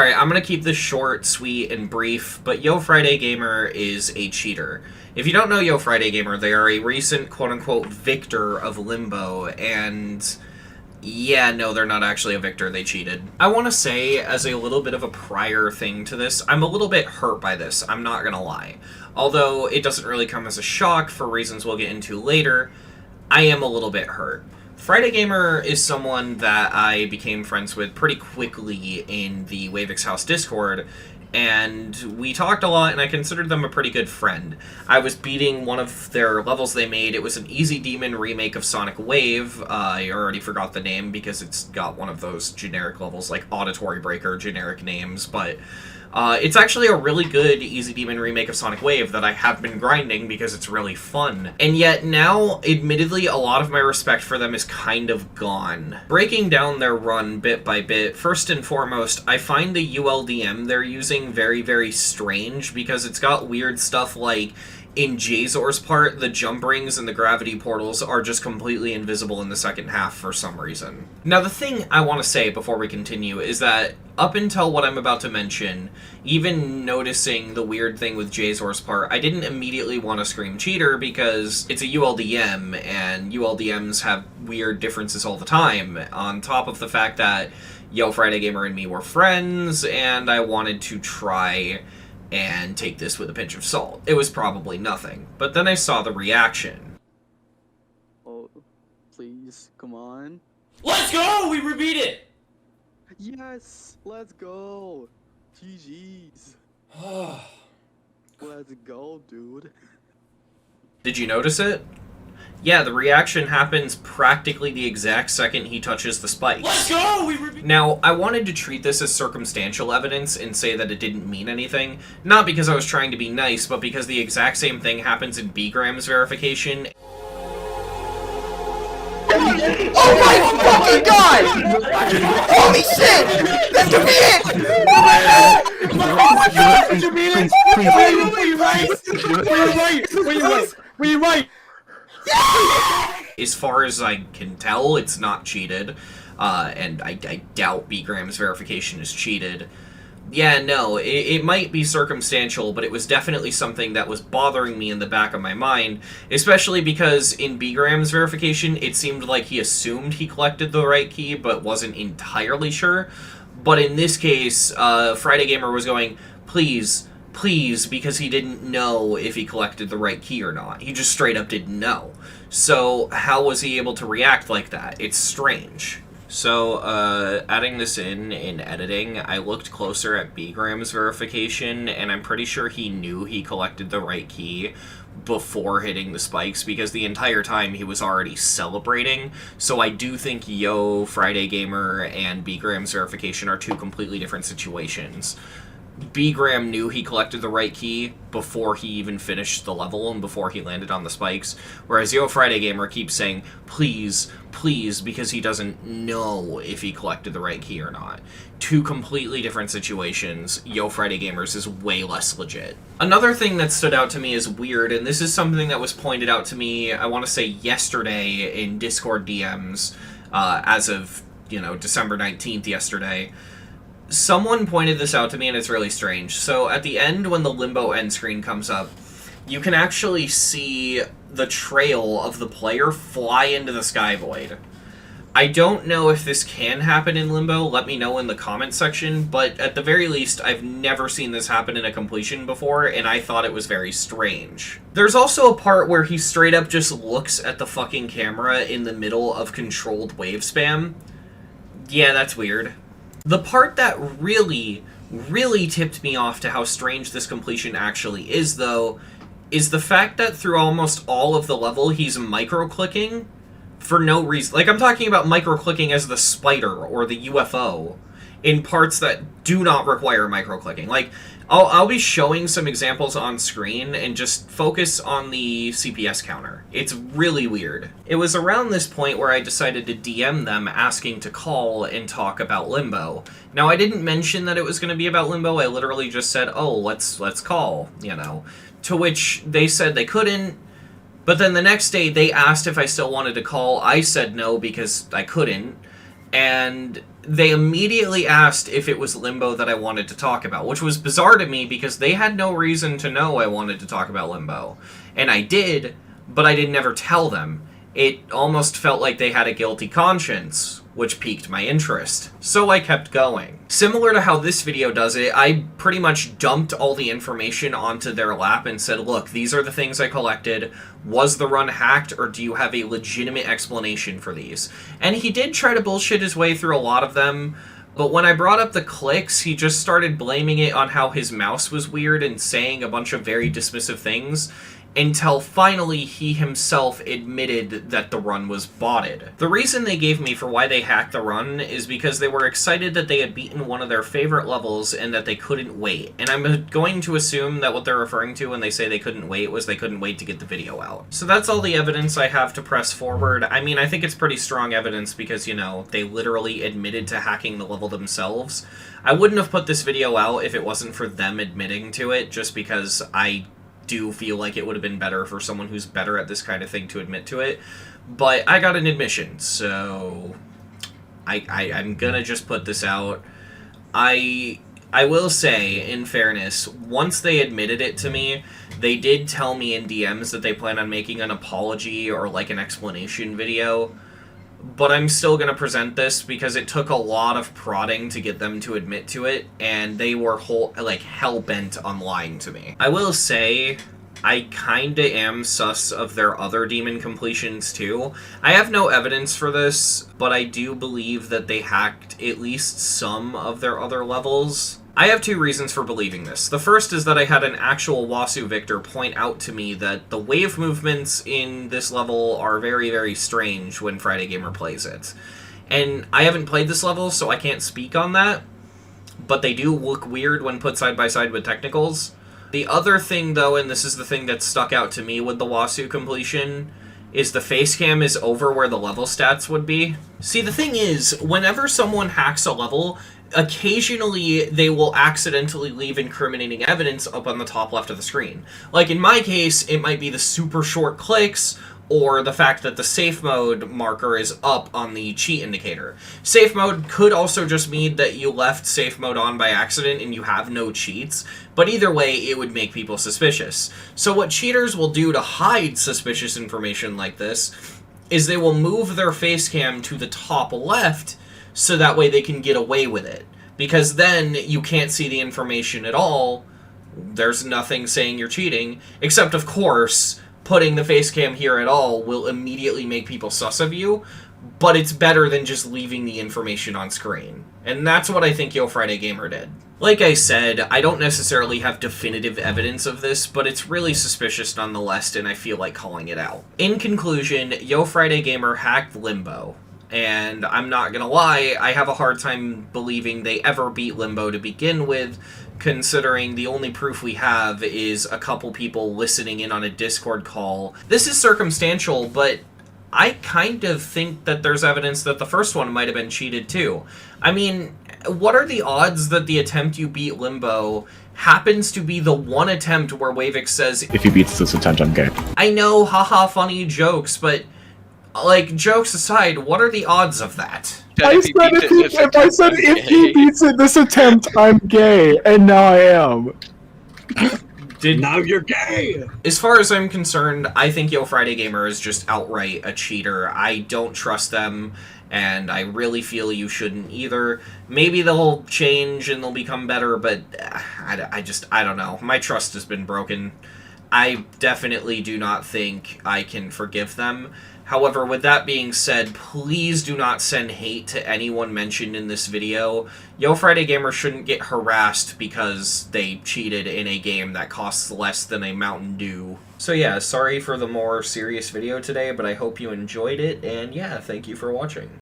Alright, I'm gonna keep this short, sweet, and brief, but YoFridayGamer is a cheater. If you don't know YoFridayGamer, they are a recent quote-unquote victor of Limbo, and yeah, no, they're not actually a victor, they cheated. I want to say, as a little bit of a prior thing to this, I'm a little bit hurt by this, I'm not gonna lie. Although it doesn't really come as a shock for reasons we'll get into later, I am a little bit hurt. YoFridayGamer is someone that I became friends with pretty quickly in the Wavix House Discord, and we talked a lot, and I considered them a pretty good friend. I was beating one of their levels they made. It was an Easy Demon remake of Sonic Wave. I already forgot the name because it's got one of those generic levels, like Auditory Breaker generic names, but it's actually a really good Easy Demon remake of Sonic Wave that I have been grinding because it's really fun. And yet now, admittedly, a lot of my respect for them is kind of gone. Breaking down their run bit by bit, first and foremost, I find the ULDM they're using very, very strange because it's got weird stuff like in Jazor's part, the jump rings and the gravity portals are just completely invisible in the second half for some reason. Now, the thing I want to say before we continue is that up until what I'm about to mention, even noticing the weird thing with Jazor's part, I didn't immediately want to scream cheater because it's a ULDM, and ULDMs have weird differences all the time, on top of the fact that YoFridayGamer and me were friends, and I wanted to try and take this with a pinch of salt. It was probably nothing. But then I saw the reaction. Oh, please, come on. Let's go! We repeat it! Yes, let's go. GG's. Let's go, dude. Did you notice it? Yeah, the reaction happens practically the exact second he touches the spikes. Let's go! Now, I wanted to treat this as circumstantial evidence and say that it didn't mean anything, not because I was trying to be nice, but because the exact same thing happens in B-Gram's verification. Oh my fucking god! Holy shit! That could be it! Oh my god! Oh my god! What you mean? Were you right? Were you right? As far as I can tell, it's not cheated, and I doubt B-Gram's verification is cheated. Yeah, no, it might be circumstantial, but it was definitely something that was bothering me in the back of my mind, especially because in B-Gram's verification, it seemed like he assumed he collected the right key, but wasn't entirely sure. But in this case, YoFridayGamer was going, please, because he didn't know if he collected the right key or not. He just straight up didn't know. So how was he able to react like that? It's strange. So, adding this in editing, I looked closer at B-Gram's verification, and I'm pretty sure he knew he collected the right key before hitting the spikes, because the entire time he was already celebrating. So I do think YoFridayGamer and B-Gram's verification are two completely different situations. B-Gram knew he collected the right key before he even finished the level and before he landed on the spikes, whereas YoFridayGamer keeps saying, please, because he doesn't know if he collected the right key or not. Two completely different situations. YoFridayGamer's is way less legit. Another thing that stood out to me as weird, and this is something that was pointed out to me, I want to say yesterday in Discord DMs, as of, December 19th yesterday. Someone pointed this out to me, and it's really strange. So, at the end, when the Limbo end screen comes up, you can actually see the trail of the player fly into the sky void. I don't know if this can happen in Limbo, let me know in the comment section, but at the very least, I've never seen this happen in a completion before, and I thought it was very strange. There's also a part where he straight up just looks at the fucking camera in the middle of controlled wave spam. Yeah, that's weird. The part that really tipped me off to how strange this completion actually is, though, is the fact that through almost all of the level, he's micro-clicking for no reason. Like, I'm talking about micro-clicking as the spider or the UFO in parts that do not require micro-clicking. Like, I'll be showing some examples on screen and just focus on the CPS counter. It's really weird. It was around this point where I decided to DM them asking to call and talk about Limbo. Now, I didn't mention that it was going to be about Limbo, I literally just said, oh, let's call, To which they said they couldn't, but then the next day they asked if I still wanted to call. I said no because I couldn't. and they immediately asked if it was Limbo that I wanted to talk about, which was bizarre to me because they had no reason to know I wanted to talk about Limbo. And I did, but I didn't ever tell them. It almost felt like they had a guilty conscience, which piqued my interest. So I kept going. Similar to how this video does it, I pretty much dumped all the information onto their lap and said, look, these are the things I collected. Was the run hacked, or do you have a legitimate explanation for these? And he did try to bullshit his way through a lot of them, but when I brought up the clicks, he just started blaming it on how his mouse was weird and saying a bunch of very dismissive things, until finally he himself admitted that the run was botted. The reason they gave me for why they hacked the run is because they were excited that they had beaten one of their favorite levels and that they couldn't wait. And I'm going to assume that what they're referring to when they say they couldn't wait was they couldn't wait to get the video out. So that's all the evidence I have to press forward. I mean, I think it's pretty strong evidence because, you know, they literally admitted to hacking the level themselves. I wouldn't have put this video out if it wasn't for them admitting to it, just because I do feel like it would have been better for someone who's better at this kind of thing to admit to it, but I got an admission, so I'm gonna just put this out. I will say, in fairness, once they admitted it to me, they did tell me in DMs that they plan on making an apology or like an explanation video. But I'm still going to present this because it took a lot of prodding to get them to admit to it, and they were hell-bent on lying to me. I will say, I kinda am sus of their other demon completions too. I have no evidence for this, but I do believe that they hacked at least some of their other levels. I have two reasons for believing this. The first is that I had an actual Wasu Victor point out to me that the wave movements in this level are very, very strange when YoFridayGamer plays it. And I haven't played this level, so I can't speak on that, but they do look weird when put side by side with technicals. The other thing, though, and this is the thing that stuck out to me with the Wasu completion, is the face cam is over where the level stats would be. See, the thing is, whenever someone hacks a level, occasionally they will accidentally leave incriminating evidence up on the top left of the screen. Like in my case, it might be the super short clicks, or the fact that the safe mode marker is up on the cheat indicator. Safe mode could also just mean that you left safe mode on by accident and you have no cheats, but either way, it would make people suspicious. So what cheaters will do to hide suspicious information like this is they will move their face cam to the top left so that way they can get away with it. Because then you can't see the information at all. There's nothing saying you're cheating, except of course, putting the face cam here at all will immediately make people sus of you, but it's better than just leaving the information on screen. And that's what I think YoFridayGamer did. Like I said, I don't necessarily have definitive evidence of this, but it's really suspicious nonetheless, and I feel like calling it out. In conclusion, YoFridayGamer hacked Limbo. And I'm not gonna lie, I have a hard time believing they ever beat Limbo to begin with, considering the only proof we have is a couple people listening in on a Discord call. This is circumstantial, but I kind of think that there's evidence that the first one might have been cheated too. I mean, what are the odds that the attempt you beat Limbo happens to be the one attempt where Wavix says, "If you beat this attempt, I'm gay"? I know, haha, funny jokes, but like, jokes aside, what are the odds of that? I said if he beats it this attempt, I'm gay, and now I am. Now you're gay! As far as I'm concerned, I think YoFridayGamer is just outright a cheater. I don't trust them, and I really feel you shouldn't either. Maybe they'll change and they'll become better, but I don't know. My trust has been broken. I definitely do not think I can forgive them. However, with that being said, please do not send hate to anyone mentioned in this video. YoFridayGamer shouldn't get harassed because they cheated in a game that costs less than a Mountain Dew. So yeah, sorry for the more serious video today, but I hope you enjoyed it, and yeah, thank you for watching.